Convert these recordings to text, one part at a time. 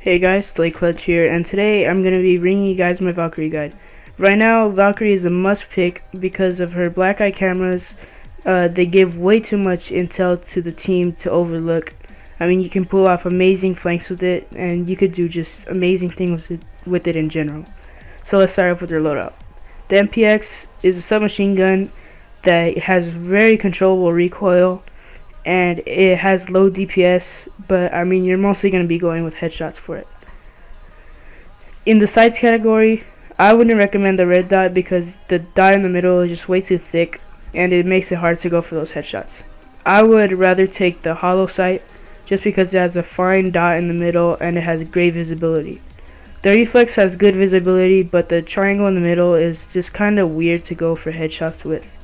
Hey guys, Slay Clutch here, and today I'm going to be bringing you guys my Valkyrie guide. Right now, Valkyrie is a must pick because of her black eye cameras. They give way too much intel to the team to overlook. I mean, you can pull off amazing flanks with it, and you could do just amazing things with it in general. So let's start off with her loadout. The MPX is a submachine gun that has very controllable recoil, and it has low DPS, but I mean, you're mostly going to be going with headshots for it. In the sights category, I wouldn't recommend the red dot because the dot in the middle is just way too thick and it makes it hard to go for those headshots. I would rather take the hollow sight just because it has a fine dot in the middle and it has great visibility. The reflex has good visibility, but the triangle in the middle is just kind of weird to go for headshots with.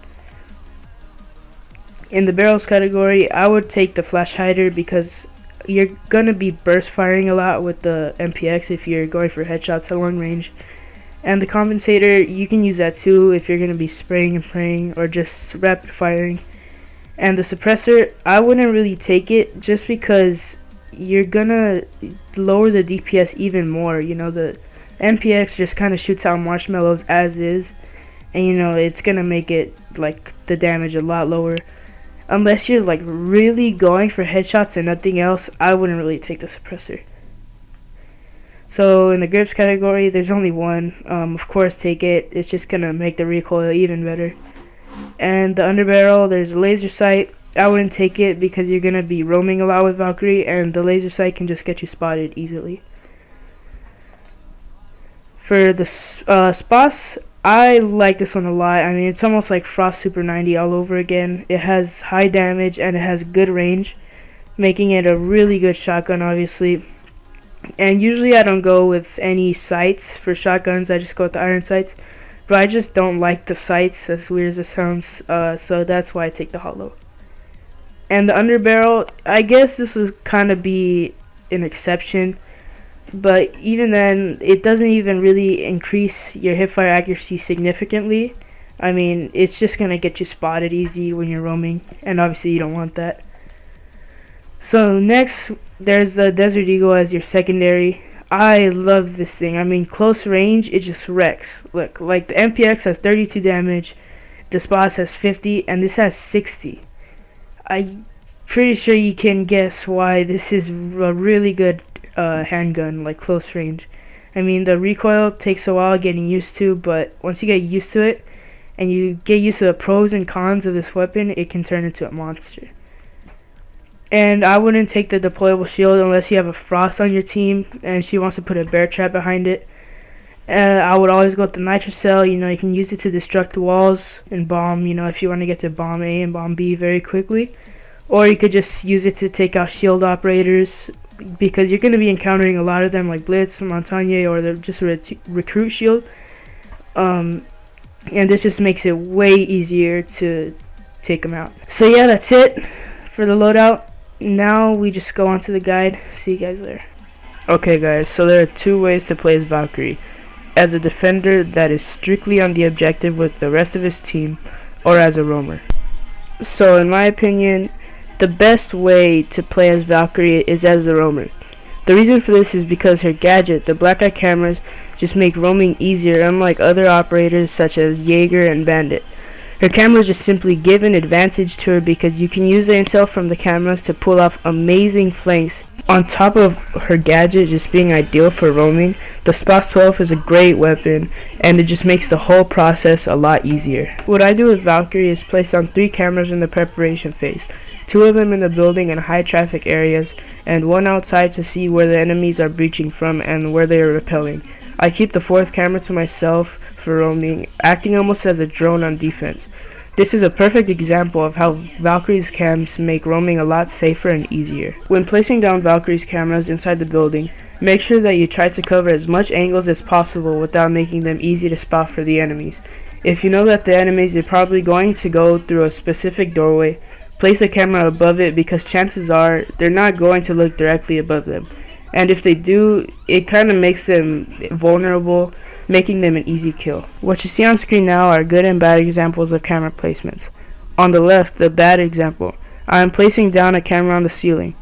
In the barrels category, I would take the flash hider because you're going to be burst firing a lot with the MPX if you're going for headshots at long range. And the compensator, you can use that too if you're going to be spraying and praying or just rapid firing. And the suppressor, I wouldn't really take it just because you're going to lower the DPS even more. You know, the MPX just kind of shoots out marshmallows as is, and you know, it's going to make it like the damage a lot lower. Unless you're like really going for headshots and nothing else, I wouldn't really take the suppressor. So in the grips category, there's only one. Of course, take it. It's just gonna make the recoil even better. And the underbarrel, there's a laser sight. I wouldn't take it because you're gonna be roaming a lot with Valkyrie, and the laser sight can just get you spotted easily. For the SPOS, I like this one a lot. I mean, it's almost like Frost Super 90 all over again. It has high damage and it has good range, making it a really good shotgun, obviously. And usually I don't go with any sights for shotguns. I just go with the iron sights. But I just don't like the sights, as weird as it sounds. So that's why I take the hollow. And the underbarrel, I guess this would kind of be an exception. But even then, it doesn't even really increase your hipfire accuracy significantly. I mean, it's just going to get you spotted easy when you're roaming, and obviously you don't want that. So next, there's the Desert Eagle as your secondary. I love this thing. I mean, close range, it just wrecks. Look, like the MPX has 32 damage, the SPOS has 50, and this has 60. I'm pretty sure you can guess why this is a really good handgun, like close range. I mean, the recoil takes a while getting used to, but once you get used to it and you get used to the pros and cons of this weapon, it can turn into a monster. And I wouldn't take the deployable shield unless you have a Frost on your team and she wants to put a bear trap behind it. I would always go with the nitrocell. You know, you can use it to destruct walls and bomb, you know, if you want to get to bomb A and bomb B very quickly. Or you could just use it to take out shield operators, because you're going to be encountering a lot of them, like Blitz, Montagne, or they're just a recruit shield. And this just makes it way easier to take them out. So yeah, that's it for the loadout. Now we just go on to the guide. See you guys later. Okay guys, so there are two ways to play as Valkyrie. As a defender that is strictly on the objective with the rest of his team, or as a roamer. So in my opinion, the best way to play as Valkyrie is as a roamer. The reason for this is because her gadget, the black eye cameras, just make roaming easier, unlike other operators such as Jaeger and Bandit. Her cameras just simply give an advantage to her because you can use the intel from the cameras to pull off amazing flanks. On top of her gadget just being ideal for roaming, the SPOS 12 is a great weapon, and it just makes the whole process a lot easier. What I do with Valkyrie is place on 3 cameras in the preparation phase. 2 of them in the building and high traffic areas, and 1 outside to see where the enemies are breaching from and where they are repelling. I keep the 4th camera to myself for roaming, acting almost as a drone on defense. This is a perfect example of how Valkyrie's cams make roaming a lot safer and easier. When placing down Valkyrie's cameras inside the building, make sure that you try to cover as much angles as possible without making them easy to spot for the enemies. If you know that the enemies are probably going to go through a specific doorway, place a camera above it because chances are they're not going to look directly above them. And if they do, it kind of makes them vulnerable, making them an easy kill. What you see on screen now are good and bad examples of camera placements. On the left, the bad example, I am placing down a camera on the ceiling.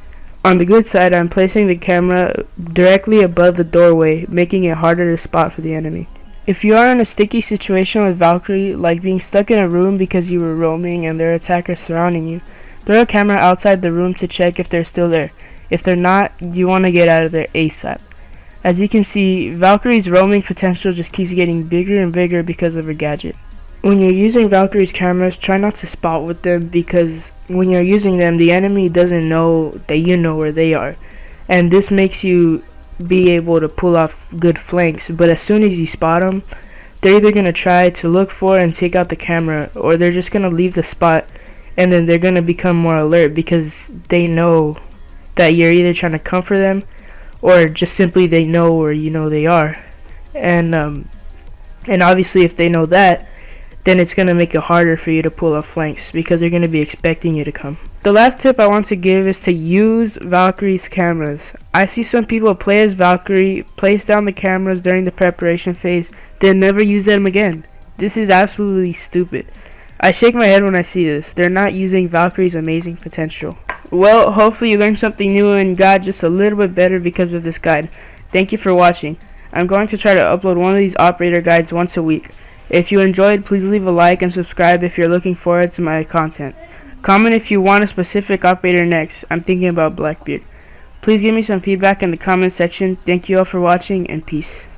On the good side, I'm placing the camera directly above the doorway, making it harder to spot for the enemy. If you are in a sticky situation with Valkyrie, like being stuck in a room because you were roaming and there are attackers surrounding you, throw a camera outside the room to check if they're still there. If they're not, you want to get out of there ASAP. As you can see, Valkyrie's roaming potential just keeps getting bigger and bigger because of her gadget. When you're using Valkyrie's cameras, try not to spot with them, because when you're using them, the enemy doesn't know that you know where they are. And this makes you be able to pull off good flanks, but as soon as you spot them, they're either going to try to look for and take out the camera, or they're just going to leave the spot, and then they're going to become more alert because they know that you're either trying to comfort them, or just simply they know where you know they are. And obviously if they know that, then it's going to make it harder for you to pull off flanks because they're going to be expecting you to come. The last tip I want to give is to use Valkyrie's cameras. I see some people play as Valkyrie, place down the cameras during the preparation phase, then never use them again. This is absolutely stupid. I shake my head when I see this. They're not using Valkyrie's amazing potential. Well, hopefully you learned something new and got just a little bit better because of this guide. Thank you for watching. I'm going to try to upload one of these operator guides once a week. If you enjoyed, please leave a like and subscribe if you're looking forward to my content. Comment if you want a specific operator next. I'm thinking about Blackbeard. Please give me some feedback in the comment section. Thank you all for watching, and peace.